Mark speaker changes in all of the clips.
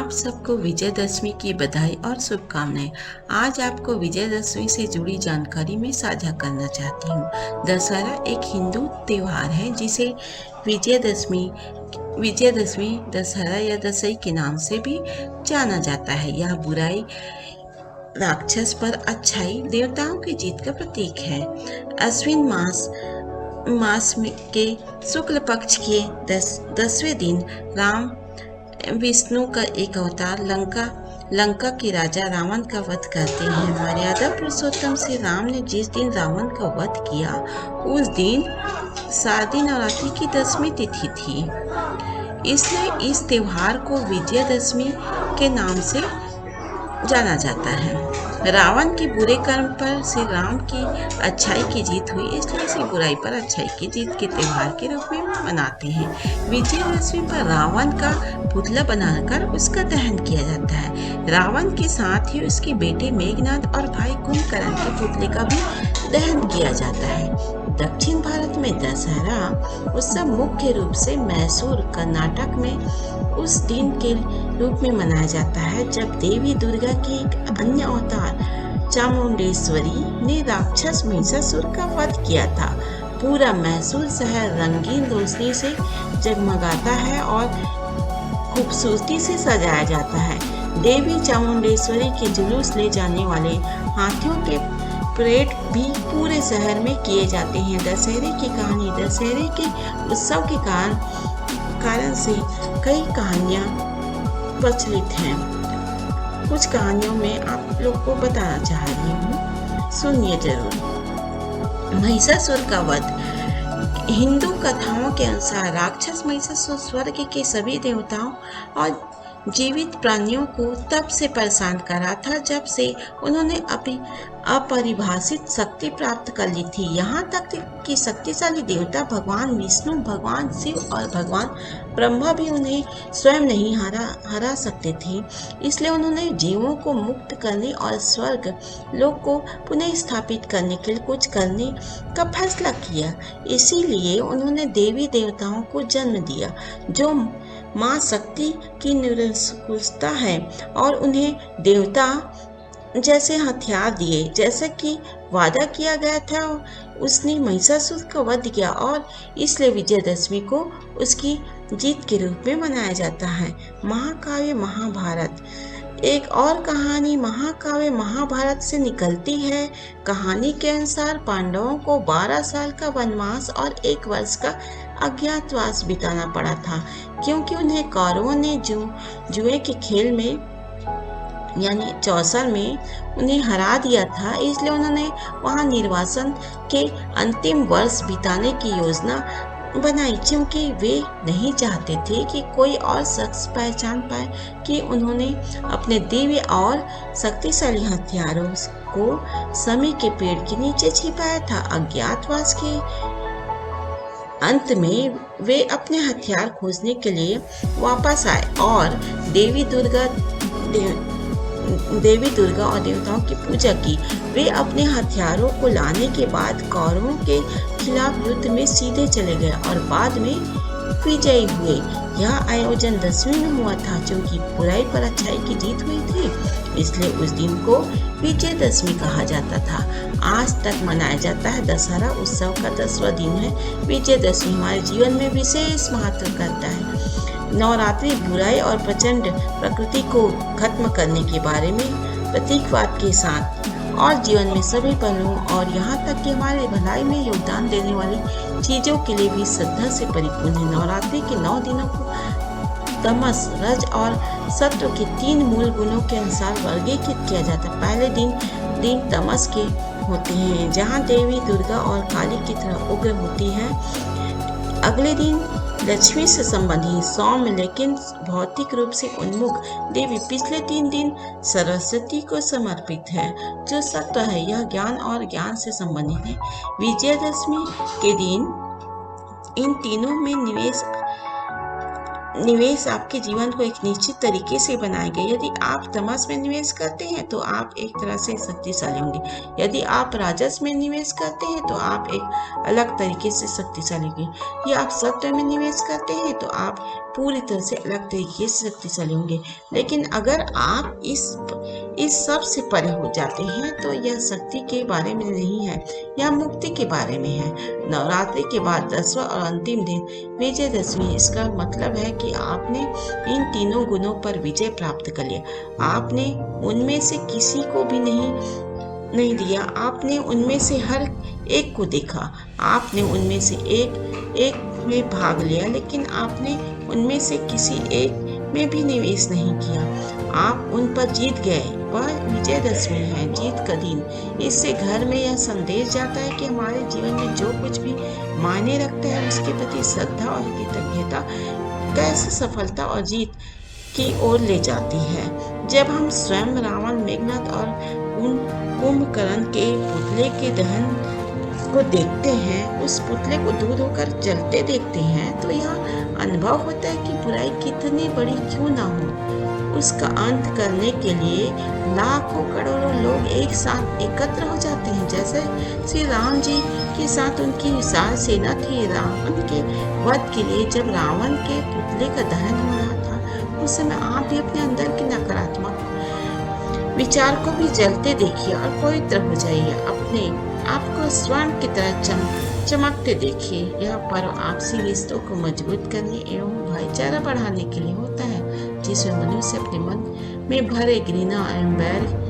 Speaker 1: आप सबको विजयदशमी की बधाई और शुभकामनाएं। आज आपको विजयदशमी से जुड़ी जानकारी में साझा करना चाहती हूँ। दशहरा एक हिंदू त्योहार है जिसे विजयदशमी विजयदशमी दशहरा या दशई के नाम से भी जाना जाता है। यह बुराई राक्षस पर अच्छाई देवताओं की जीत का प्रतीक है। अश्विन मास के शुक्ल पक्ष के 10वें दिन राम विष्णु का एक अवतार लंका के राजा रावण का वध करते हैं। मर्यादा पुरुषोत्तम श्री राम ने जिस दिन रावण का वध किया उस दिन शारदीय नवरात्रि की 10वीं तिथि थी। इसलिए इस त्योहार को विजयदशमी के नाम से जाना जाता है। रावण के बुरे कर्म पर श्री राम की अच्छाई की जीत हुई, इसलिए इसे बुराई पर अच्छाई की जीत के त्योहार के रूप में मनाते हैं। विजयदशमी पर रावण का पुतला बनाकर उसका दहन किया जाता है। रावण के साथ ही उसके बेटे मेघनाद और भाई कुंभकर्ण के पुतले का भी दहन किया जाता है। दक्षिण भारत में दशहरा उत्सव मुख्य रूप से मैसूर कर्नाटक में उस दिन के रूप में मनाया जाता है जब देवी दुर्गा के एक अन्य अवतार चामुंडेश्वरी ने राक्षस महिषासुर का वध किया था। पूरा मैसूर शहर रंगीन रोशनी से जगमगाता है और खूबसूरती से सजाया जाता है। देवी चामुंडेश्वरी के जुलूस ले जाने वाले हाथियों के परेड भी पूरे शहर में किए जाते हैं। दशहरे की कहानी दशहरे के उत्सव के कारण से कई कहानियाँ प्रचलित हैं। कुछ कहानियों में आप लोग को बताना चाह रही हूँ, सुनिए जरूर। महिषासुर का वध। हिंदू कथाओं के अनुसार राक्षस महिषासुर स्वर्ग के सभी देवताओं और जीवित प्राणियों को तब से परेशान करा था जब से उन्होंने अपनी अपरिभाषित शक्ति प्राप्त कर ली थी। यहाँ तक कि शक्तिशाली देवता भगवान विष्णु, भगवान शिव और भगवान ब्रह्मा भी उन्हें स्वयं नहीं हरा सकते थे। इसलिए उन्होंने जीवों को मुक्त करने और स्वर्ग लोक को पुनः स्थापित करने के लिए कुछ करने का फैसला किया। इसीलिए उन्होंने देवी देवताओं को जन्म दिया जो माँ शक्ति की निरंकुशता है और उन्हें देवता जैसे हथियार दिए। जैसा कि वादा किया गया था उसने महिषासुर का वध किया और इसलिए विजयदशमी को उसकी जीत के रूप में मनाया जाता है। महाकाव्य महाभारत। एक और कहानी महाकाव्य महाभारत से निकलती है। कहानी के अनुसार पांडवों को 12 साल का वनवास और 1 वर्ष का अज्ञातवास बिताना पड़ा था क्योंकि उन्हें कौरवों ने जुए के खेल में यानी चौसर में उन्हें हरा दिया था। इसलिए उन्होंने वहां निर्वासन के अंतिम वर्ष बिताने की योजना बनाई क्योंकि वे नहीं चाहते थे कि कोई और शख्स पहचान पाए कि उन्होंने अपने दिव्य और शक्तिशाली हथियारों को समय के पेड़ के नीचे छिपाया था। अज्ञातवास के अंत में वे अपने हथियार खोजने के लिए वापस आए और देवी दुर्गा और देवताओं की पूजा की। वे अपने हथियारों को लाने के बाद कौरवों के खिलाफ युद्ध में सीधे चले गए और बाद में विजयी हुए। यह आयोजन 10वीं में हुआ था क्योंकि बुराई पर अच्छाई की जीत हुई थी, इसलिए उस दिन को विजयदशमी कहा जाता था। आज तक मनाया जाता है। दशहरा उत्सव का 10वां दिन है। विजयदशमी हमारे जीवन में विशेष महत्व करता है। नवरात्रि बुराई और प्रचंड प्रकृति को खत्म करने के बारे में प्रतीकवाद के साथ और जीवन में सभी पहलुओं और यहाँ तक कि हमारे भलाई में योगदान देने वाली चीजों के लिए भी श्रद्धा से परिपूर्ण है। नवरात्रि के 9 दिनों को तमस, रज और सत्व के 3 मूल गुणों के अनुसार वर्गीकृत किया जाता है। पहले दिन तमस के होते हैं जहाँ देवी दुर्गा और काली की तरह उग्र होती है। अगले दिन लक्ष्मी से संबंधित सौम्य लेकिन भौतिक रूप से उन्मुख देवी पिछले 3 दिन सरस्वती को समर्पित है जो सत्व है। यह ज्ञान और ज्ञान से संबंधित है। विजयदशमी के दिन इन तीनों में निवेश निवेश आपके जीवन को एक निश्चित तरीके से बनाएंगे। यदि आप तमस में निवेश करते हैं तो आप एक तरह से शक्तिशाली होंगे। यदि आप राजस में निवेश करते हैं तो आप एक अलग तरीके से शक्तिशाली होंगे। यदि आप सत्य में निवेश करते हैं तो आप पूरी तरह से अलग तरीके से शक्तिशाली होंगे। लेकिन अगर आप इस सब से परे हो जाते हैं तो यह शक्ति के बारे में नहीं है, यह मुक्ति के बारे में है। नवरात्रि के बाद 10वां और अंतिम दिन विजयदशमी। इसका मतलब है कि आपने इन तीनों गुणों पर विजय प्राप्त कर लिया। आपने उनमें से किसी को भी नहीं दिया, आपने उनमें से हर एक को देखा, आपने उनमें से एक में भाग लिया, लेकिन आपने उनमें से किसी एक में भी निवेश नहीं किया। आप उन पर जीत गए। वह विजयदशमी है, जीत का दिन। इससे घर में यह संदेश जाता है कि हमारे जीवन में जो कुछ भी मायने रखता है उसके प्रति श्रद्धा और कृतज्ञता कैसे सफलता और जीत की ओर ले जाती है। जब हम स्वयं रावण, मेघनाद और कुंभकर्ण के पुतले के दहन को देखते हैं, उस पुतले को दूर होकर जलते देखते हैं, तो यह अनुभव होता है कि बुराई कितनी बड़ी क्यों ना हो, उसका अंत करने के लिए लाखों करोड़ों लोग एक साथ एकत्र हो जाते हैं। जैसे श्री राम जी के साथ उनकी विशाल सेना थी रावण के वध के लिए। जब रावण के पुतले का दहन हो रहा था, उस समय आप भी अपने अंदर के नकारात्मक विचार को भी जलते देखिए और पवित्र हो जाइए। अपने आपको स्वर्ण की तरह चमकते देखिए। यह पर्व आपसी रिश्तों को मजबूत करने एवं भाईचारा बढ़ाने के लिए होता है, जिसमें मनुष्य अपने मन में भरे घृणा एवं बैर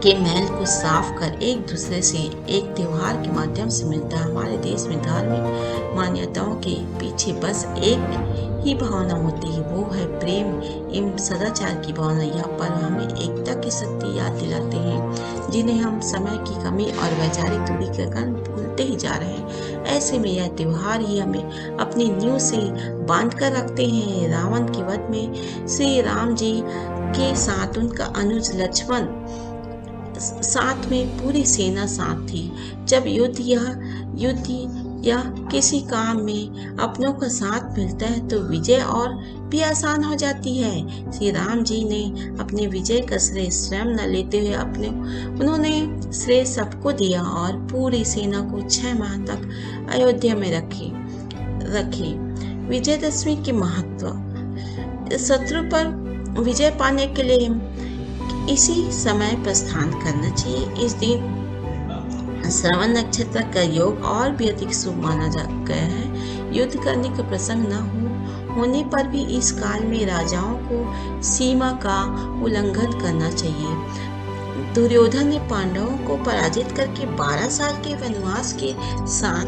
Speaker 1: के मैल को साफ कर एक दूसरे से एक त्योहार के माध्यम से मिलता है। हमारे देश में धार्मिक मान्यताओं के पीछे बस एक ही भावना होती है, वो है प्रेम एवं सदाचार की भावना। यह पर्व हमें एकता की शक्ति याद दिलाते हैं, जिन्हें हम समय की कमी और वैचारिक दूरी के कारण भूलते ही जा रहे हैं। ऐसे में यह त्योहार ही हमें अपनी नींव से बांध कर रखते हैं। रावण के वध में श्री राम जी के साथ उनका अनुज लक्ष्मण साथ में पूरी सेना साथ थी। जब युद्ध या किसी काम में अपनों का साथ मिलता है तो विजय और भी आसान हो जाती है। श्री राम जी ने अपने विजय का श्रेय स्वयं न लेते हुए उन्होंने श्रेय सबको दिया और पूरी सेना को 6 माह तक अयोध्या में रखे। विजयदशमी के महत्व। शत्रु पर विजय पाने के लिए इसी समय प्रस्थान करना चाहिए। इस दिन श्रवण नक्षत्र का योग और भी अधिक शुभ माना गया है। युद्ध करने का प्रसंग न होने पर भी इस काल में राजाओं को सीमा का उल्लंघन करना चाहिए। दुर्योधन ने पांडवों को पराजित करके 12 साल के वनवास के साथ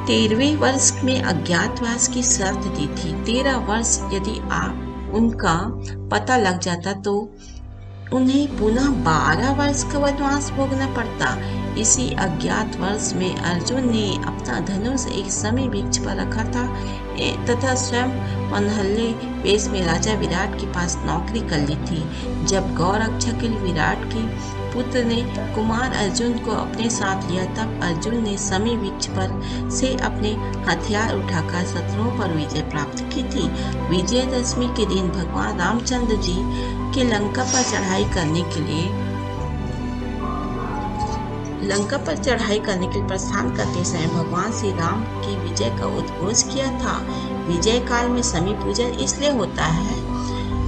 Speaker 1: 13वें वर्ष में अज्ञातवास की शर्त दी थी। 13 वर्ष यदि उनका पता लग जाता तो उन्हें पुनः 12 वर्ष का वनवास भोगना पड़ता। इसी अज्ञात वर्ष में अर्जुन ने अपना धनुष एक समय वृक्ष पर रखा था तथा स्वयं मनहल्ले वेश में राजा विराट के पास नौकरी कर ली थी। जब गौरक्षा के लिए विराट के पुत्र ने कुमार अर्जुन को अपने साथ लिया, तब अर्जुन ने समी वृक्ष पर से अपने हथियार उठाकर शत्रुओं पर विजय प्राप्त की थी। विजयदशमी के दिन भगवान रामचंद्र जी के लंका पर चढ़ाई करने के लिए प्रस्थान करते समय भगवान श्री राम की विजय का उद्घोष किया था। विजय काल में समी पूजन इसलिए होता है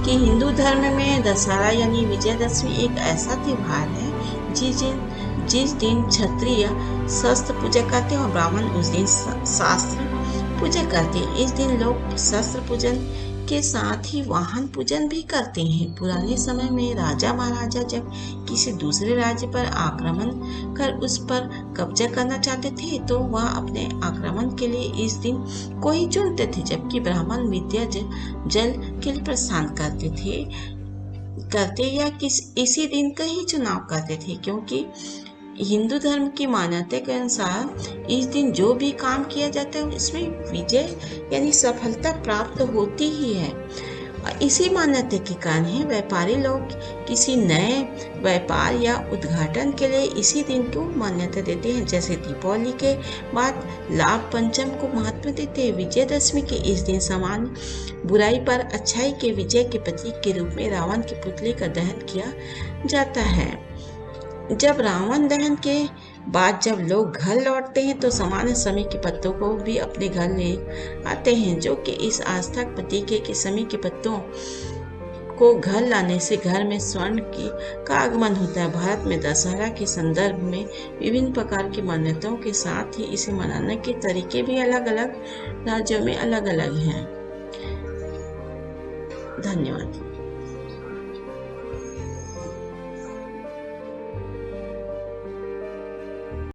Speaker 1: कि हिंदू धर्म में दशहरा यानी विजयदशमी एक ऐसा त्योहार है जिस दिन क्षत्रिय शस्त्र पूजा करते हैं और ब्राह्मण उस दिन शास्त्र पूजा करते हैं। इस दिन लोग शस्त्र पूजन के साथ ही वाहन पूजन भी करते हैं। पुराने समय में राजा महाराजा जब किसी दूसरे राज्य पर आक्रमण कर उस पर कब्जा करना चाहते थे तो वह अपने आक्रमण के लिए इस दिन को ही चुनते थे, जबकि ब्राह्मण विद्या जल के लिए प्रस्थान करते या इसी दिन का ही चुनाव करते थे, क्योंकि हिंदू धर्म की मान्यता के अनुसार इस दिन जो भी काम किया जाता है उसमें विजय यानी सफलता प्राप्त होती ही है। और इसी मान्यता के कारण ही व्यापारी लोग किसी नए व्यापार या उद्घाटन के लिए इसी दिन को मान्यता देते हैं। जैसे दीपावली के बाद लाभ पंचम को महत्व देते हैं। विजयदशमी के इस दिन सामान्य बुराई पर अच्छाई के विजय के प्रतीक के रूप में रावण के पुतले का दहन किया जाता है। जब रावण दहन के बाद जब लोग घर लौटते हैं तो सामान्य समय के पत्तों को भी अपने घर ले आते हैं, जो कि इस आस्था का प्रतीक है कि समय के पत्तों को घर लाने से घर में स्वर्ण का आगमन होता है। भारत में दशहरा के संदर्भ में विभिन्न प्रकार की मान्यताओं के साथ ही इसे मनाने के तरीके भी अलग अलग राज्यों में अलग अलग हैं। धन्यवाद।